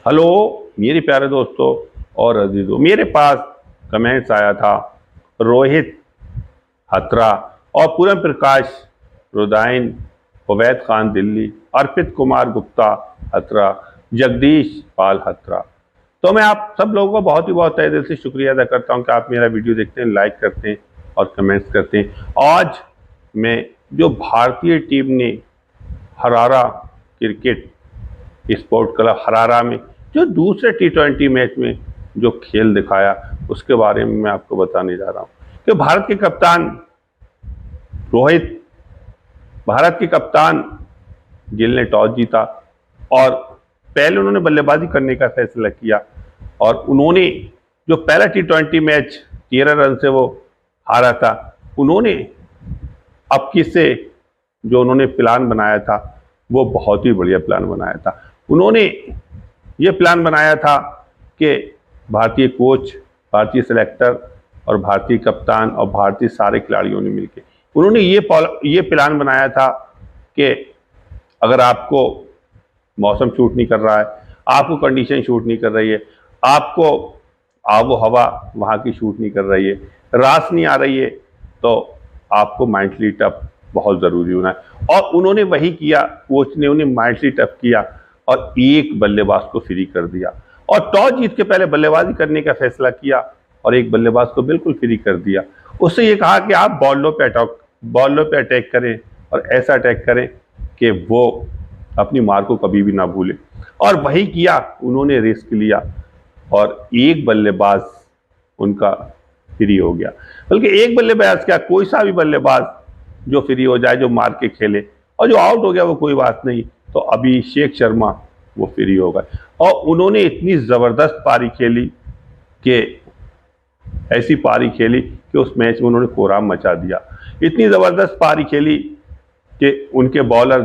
Hello मेरे प्यारे दोस्तों और अजीजों, मेरे पास कमेंट्स आया था रोहित हत्रा और पूरन प्रकाश रुदाइन, उवैद खान दिल्ली, अर्पित कुमार गुप्ता हत्रा, जगदीश पाल हत्रा। तो मैं आप सब लोगों का बहुत तहे दिल से शुक्रिया अदा करता हूं कि आप मेरा वीडियो देखते हैं, लाइक करते हैं और कमेंट्स करते हैं। आज मैं जो भारतीय टीम ने हरारा क्रिकेट स्पोर्ट क्लब हरारा में जो दूसरे T20 मैच में जो खेल दिखाया उसके बारे में मैं आपको बताने जा रहा हूं कि भारत के कप्तान रोहित, भारत के कप्तान गिल ने टॉस जीता और पहले उन्होंने बल्लेबाजी करने का फैसला किया और उन्होंने जो पहला T20 मैच 13 रन से वो हारा था, उन्होंने अब किससे जो उन्होंने प्लान बनाया था वो बहुत ही बढ़िया प्लान बनाया था। उन्होंने ये प्लान बनाया था कि भारतीय कोच, भारतीय सिलेक्टर और भारतीय कप्तान और भारतीय सारे खिलाड़ियों ने मिलकर उन्होंने ये प्लान बनाया था कि अगर आपको मौसम शूट नहीं कर रहा है, आपको कंडीशन शूट नहीं कर रही है, आपको आबो हवा वहाँ की शूट नहीं कर रही है, रास नहीं आ रही है, तो आपको मेंटली टफ बहुत ज़रूरी होना है। और उन्होंने वही किया, कोच ने उन्हें मेंटली टफ किया और एक बल्लेबाज को फ्री कर दिया और टॉस जीत के पहले बल्लेबाजी करने का फैसला किया और एक बल्लेबाज को बिल्कुल फ्री कर दिया। उससे ये कहा कि आप बॉलों पे अटैक करें और ऐसा अटैक करें कि वो अपनी मार को कभी भी ना भूले, और वही किया। उन्होंने रिस्क लिया और एक बल्लेबाज उनका फ्री हो गया। बल्कि एक बल्लेबाज क्या, कोई सा भी बल्लेबाज जो फ्री हो जाए, जो मार के खेले, और जो आउट हो गया वो कोई बात नहीं, तो अभिषेक शर्मा वो फ्री हो गए। और उन्होंने इतनी ज़बरदस्त पारी खेली कि ऐसी पारी खेली कि उस मैच में उन्होंने कोहराम मचा दिया। इतनी ज़बरदस्त पारी खेली कि उनके बॉलर,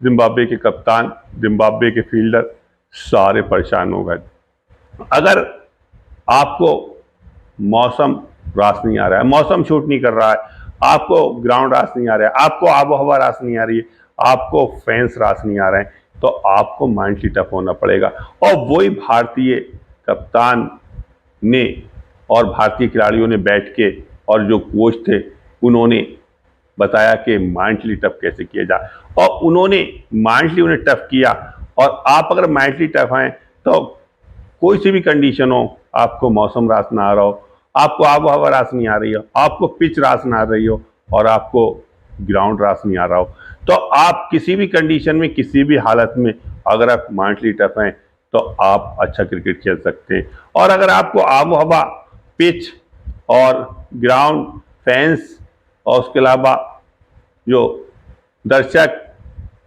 जिम्बाब्वे के कप्तान, जिम्बाब्वे के फील्डर सारे परेशान हो गए। अगर आपको मौसम रास नहीं आ रहा है, मौसम शूट नहीं कर रहा है, आपको ग्राउंड रास नहीं आ रहा है, आपको आबो हवा रास नहीं आ रही है, आपको फैंस रास नहीं आ रहे हैं, तो आपको मेंटली टफ होना पड़ेगा। और वही भारतीय कप्तान ने और भारतीय खिलाड़ियों ने बैठ के, और जो कोच थे उन्होंने बताया कि मेंटली टफ कैसे किया जाए, और उन्होंने मेंटली उन्हें टफ किया। और आप अगर मेंटली टफ हैं तो कोई सी भी कंडीशन हो, आपको मौसम रास ना आ रहा हो, आपको आबो हवा रास नहीं आ रही हो, आपको पिच रास ना आ रही हो और आपको ग्राउंड रास नहीं आ रहा हो, तो आप किसी भी कंडीशन में, किसी भी हालत में अगर आप मेंटली टफ हैं तो आप अच्छा क्रिकेट खेल सकते हैं। और अगर आपको आबो हवा, पिच और ग्राउंड, फैंस और उसके अलावा जो दर्शक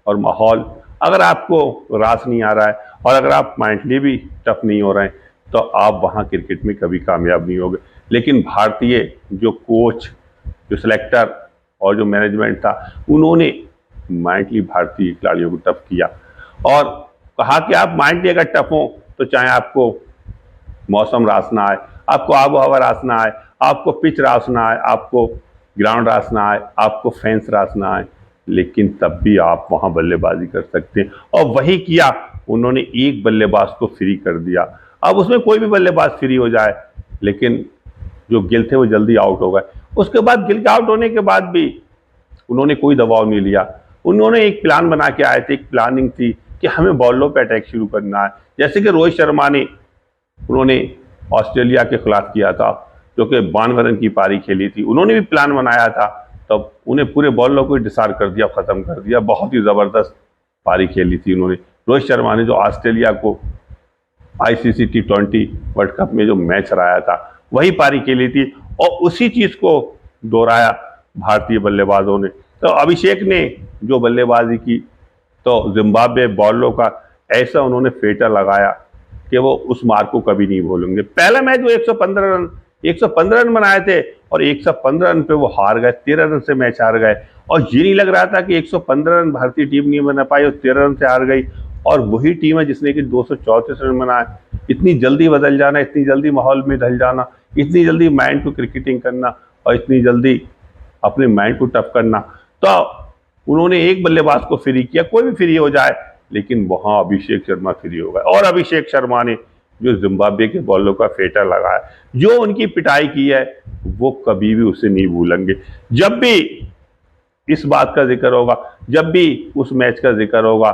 और माहौल, अगर आपको रास नहीं आ रहा है और अगर आप मेंटली भी टफ नहीं हो रहे हैं, तो आप वहाँ क्रिकेट में कभी कामयाब नहीं होंगे। लेकिन भारतीय जो कोच, जो सिलेक्टर और जो मैनेजमेंट था, उन्होंने मेंटली भारतीय खिलाड़ियों को टफ किया और कहा कि आप मेंटली अगर टफ हो तो चाहे आपको मौसम रास ना आए, आपको आबो हवा रास ना आए, आपको पिच रास ना आए, आपको ग्राउंड रास ना आए, आपको फैंस रास ना आए, लेकिन तब भी आप वहाँ बल्लेबाजी कर सकते हैं। और वही किया, उन्होंने एक बल्लेबाज को फ्री कर दिया। अब उसमें कोई भी बल्लेबाज फ्री हो जाए, लेकिन जो गिल थे वो जल्दी आउट हो गए। उसके बाद गिल के आउट होने के बाद भी उन्होंने कोई दबाव नहीं लिया। उन्होंने एक प्लान बना के आए थे, एक प्लानिंग थी कि हमें बॉलों पे अटैक शुरू करना है। जैसे कि रोहित शर्मा ने, उन्होंने ऑस्ट्रेलिया के खिलाफ किया था, जो कि 92 रन की पारी खेली थी, उन्होंने भी प्लान बनाया था, तब उन्हें पूरे बॉलों को डिसार कर दिया, ख़त्म कर दिया। बहुत ही ज़बरदस्त पारी खेली थी उन्होंने, रोहित शर्मा ने, जो ऑस्ट्रेलिया को ICC T20 वर्ल्ड कप में जो मैच हराया था, वही पारी खेली थी और उसी चीज़ को दोहराया भारतीय बल्लेबाजों ने। तो अभिषेक ने जो बल्लेबाजी की, तो जिम्बाब्वे बॉलरों का ऐसा उन्होंने फेटा लगाया कि वो उस मार को कभी नहीं भूलेंगे। पहला मैच वो 115 रन बनाए थे और 115 रन पे वो हार गए, 13 रन से मैच हार गए। और ये नहीं लग रहा था कि 115 रन भारतीय टीम नहीं बना पाई और 13 रन से हार गई, और वही टीम है जिसने कि 234 रन बनाए। इतनी जल्दी बदल जाना, इतनी जल्दी माहौल में ढल जाना, इतनी जल्दी माइंड को क्रिकेटिंग करना और इतनी जल्दी अपने माइंड को टफ करना। तो उन्होंने एक बल्लेबाज को फ्री किया, कोई भी फ्री हो जाए, लेकिन वहां अभिषेक शर्मा फ्री हो गए और अभिषेक शर्मा ने जो जिम्बाब्वे के बॉलर का फेटा लगाया, जो उनकी पिटाई की है, वो कभी भी उसे नहीं भूलेंगे। जब भी इस बात का जिक्र होगा, जब भी उस मैच का जिक्र होगा,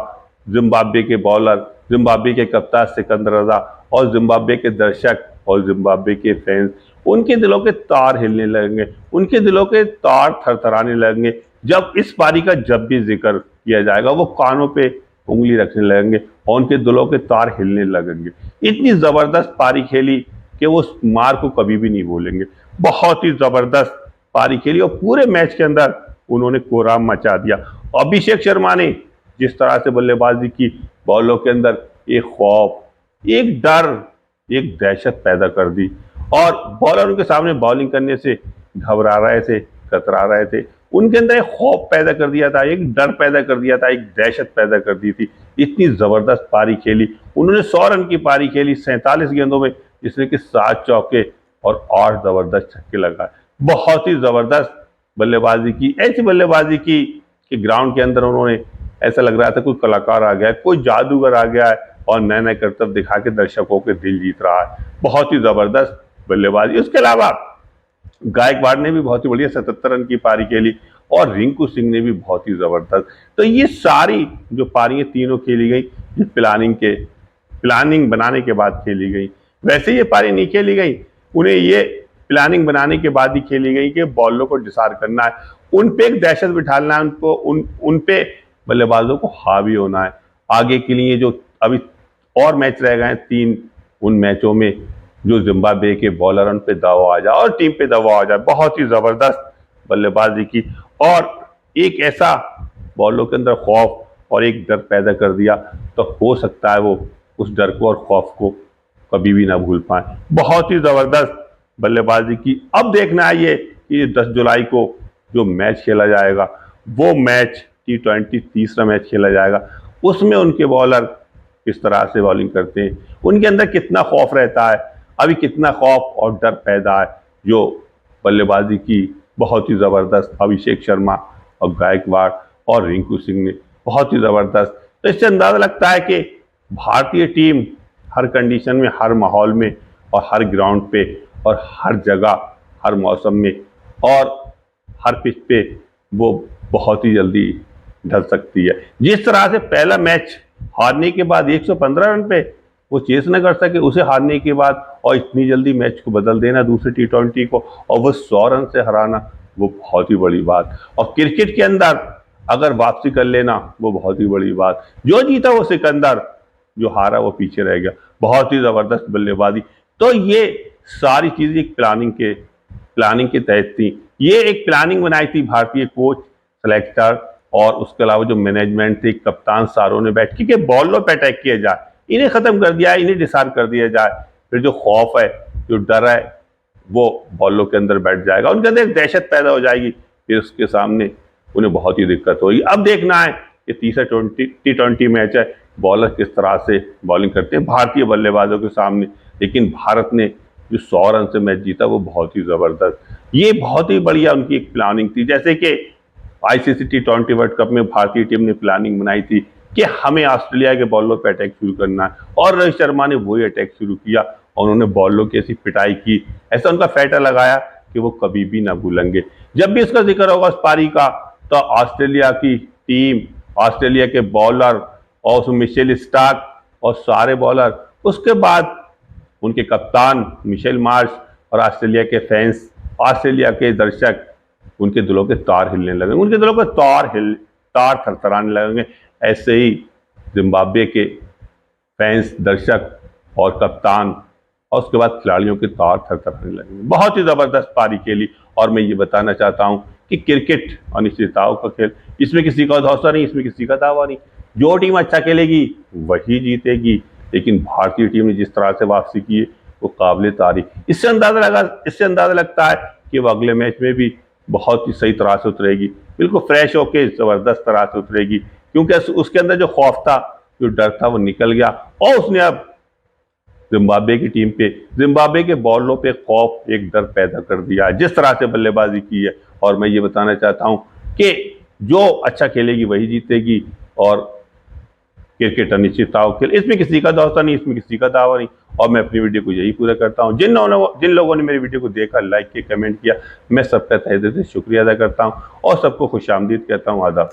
जिम्बाब्वे के बॉलर, जिम्बाब्वे के कप्तान सिकंदर रजा और जिम्बाब्वे के दर्शक और जिम्बाब्वे के फैंस, उनके दिलों के तार हिलने लगेंगे, उनके दिलों के तार थरथराने लगेंगे। जब इस पारी का जब भी जिक्र किया जाएगा, वो कानों पे उंगली रखने लगेंगे और उनके दिलों के तार हिलने लगेंगे। इतनी जबरदस्त पारी खेली कि वो उस मार को कभी भी नहीं भूलेंगे। बहुत ही जबरदस्त पारी खेली और पूरे मैच के अंदर उन्होंने कोहराम मचा दिया। अभिषेक शर्मा ने जिस तरह से बल्लेबाजी की, बॉलों के अंदर एक खौफ, एक डर, एक दहशत पैदा कर दी और बॉलर उनके सामने बॉलिंग करने से घबरा रहे थे, कतरा रहे थे। उनके अंदर एक खौफ पैदा कर दिया था, एक डर पैदा कर दिया था, एक दहशत पैदा कर दी थी। इतनी जबरदस्त पारी खेली उन्होंने। 100 रन की पारी खेली 47 गेंदों में, जिसमें कि 7 चौके और 8 जबरदस्त छक्के लगाए। बहुत ही जबरदस्त बल्लेबाजी की, ऐसी बल्लेबाजी की कि ग्राउंड के अंदर उन्होंने, ऐसा लग रहा था कोई कलाकार आ गया है, कोई जादूगर आ गया है और नए नए करतब दिखा के दर्शकों के दिल जीत रहा है। बहुत ही जबरदस्त बल्लेबाजी। उसके अलावा गायकवाड़ ने भी बहुत ही बढ़िया 77 रन की पारी खेली और रिंकू सिंह ने भी बहुत ही जबरदस्त। तो ये सारी जो पारियां तीनों खेली गई, ये प्लानिंग बनाने के बाद खेली गई। वैसे ये पारी नहीं खेली गई, उन्हें ये प्लानिंग बनाने के बाद ही खेली गई कि बॉलरों को डिसाइड करना है, उन पे एक दहशत बिठाना है, उनको उन पे बल्लेबाजों को हावी होना है। आगे के लिए जो अभी और मैच रह गए हैं 3, उन मैचों में जो जिम्बाब्वे के बॉलर उन पे दबाव आ जाए और टीम पे दबाव आ जाए। बहुत ही जबरदस्त बल्लेबाजी की और एक ऐसा बॉलरों के अंदर खौफ और एक डर पैदा कर दिया, तो हो सकता है वो उस डर को और खौफ को कभी भी ना भूल पाए। बहुत ही जबरदस्त बल्लेबाजी की। अब देखना है ये कि 10 जुलाई को जो मैच खेला जाएगा, वो मैच T20 तीसरा मैच खेला जाएगा, उसमें उनके बॉलर किस तरह से बॉलिंग करते हैं, उनके अंदर कितना खौफ रहता है, अभी कितना खौफ और डर पैदा है। जो बल्लेबाजी की बहुत ही जबरदस्त अभिषेक शर्मा और गायकवाड़ और रिंकू सिंह ने, बहुत ही जबरदस्त। तो इससे अंदाजा लगता है कि भारतीय टीम हर कंडीशन में, हर माहौल में और हर ग्राउंड पे और हर जगह, हर मौसम में और हर पिच पे वो बहुत ही जल्दी ढल सकती है। जिस तरह से पहला मैच हारने के बाद 115 रन पे वो चेस न कर सके, उसे हारने के बाद और इतनी जल्दी मैच को बदल देना दूसरे T20 को और वो 100 रन से हराना, वो बहुत ही बड़ी बात। और क्रिकेट के अंदर अगर वापसी कर लेना, वो बहुत ही बड़ी बात। जो जीता वो सिकंदर, जो हारा वो पीछे रह गया। बहुत ही जबरदस्त बल्लेबाजी। तो ये सारी चीजें एक प्लानिंग के तहत थी। ये एक प्लानिंग बनाई थी भारतीय कोच, सेलेक्टर और उसके अलावा जो मैनेजमेंट थी, कप्तान सारों ने बैठ के बॉलरों पे अटैक किया जाए, इन्हें खत्म कर दिया, इन्हें डिसाइड कर दिया जाए। फिर जो खौफ है, जो डर है, वो बॉलरों के अंदर बैठ जाएगा, उनके अंदर एक दहशत पैदा हो जाएगी। फिर उसके सामने उन्हें बहुत ही दिक्कत होगी। अब देखना है कि तीसरा T20 मैच है, बॉलर किस तरह से बॉलिंग करते हैं भारतीय बल्लेबाजों के सामने। लेकिन भारत ने जो 100 रन से मैच जीता, वो बहुत ही जबरदस्त, ये बहुत ही बढ़िया उनकी एक प्लानिंग थी। जैसे कि ICC T20 वर्ल्ड कप में भारतीय टीम ने प्लानिंग बनाई थी कि हमें ऑस्ट्रेलिया के बॉलरों पर अटैक शुरू करना है और रोहित शर्मा ने वही अटैक शुरू किया और उन्होंने बॉलरों की ऐसी पिटाई की, ऐसा उनका फेटा लगाया कि वो कभी भी ना भूलेंगे। जब भी इसका जिक्र होगा उस पारी का, तो ऑस्ट्रेलिया की टीम, ऑस्ट्रेलिया के बॉलर और उसमें मिशेल स्टार्क और सारे बॉलर, उसके बाद उनके कप्तान मिशेल मार्श और ऑस्ट्रेलिया के फैंस, ऑस्ट्रेलिया के दर्शक, उनके दिलों के तार हिलने लगेंगे, उनके दिलों के तार थरथराने लगेंगे। ऐसे ही जिम्बाब्वे के फैंस, दर्शक और कप्तान और उसके बाद खिलाड़ियों के तार थरथराने लगेंगे। बहुत ही जबरदस्त पारी खेली। और मैं ये बताना चाहता हूं कि क्रिकेट अनिश्चितताओं का खेल, इसमें किसी का भरोसा नहीं, इसमें किसी का दावा नहीं। जो टीम अच्छा खेलेगी वही जीतेगी। लेकिन भारतीय टीम ने जिस तरह से वापसी की है, वो काबिल तारीफ। इससे अंदाजा लगता है कि वो अगले मैच में भी बहुत ही सही तरह से उतरेगी, बिल्कुल फ्रेश होके जबरदस्त तरह से उतरेगी, क्योंकि उसके अंदर जो खौफ था, जो डर था, वो निकल गया और उसने अब जिम्बाब्वे की टीम पे, जिम्बाब्वे के बॉलरों पे खौफ, एक डर पैदा कर दिया है जिस तरह से बल्लेबाजी की है। और मैं ये बताना चाहता हूं कि जो अच्छा खेलेगी वही जीतेगी और क्रिकेटर निश्चित तावक्किल। इसमें किसी का दावा नहीं, इसमें किसी का दावा नहीं। और मैं अपनी वीडियो को यही पूरा करता हूँ। जिन लोगों ने मेरी वीडियो को देखा, लाइक किया, कमेंट किया, मैं सबका तहे दिल से शुक्रिया अदा करता हूँ और सबको खुशामदीद कहता हूँ। आदाब।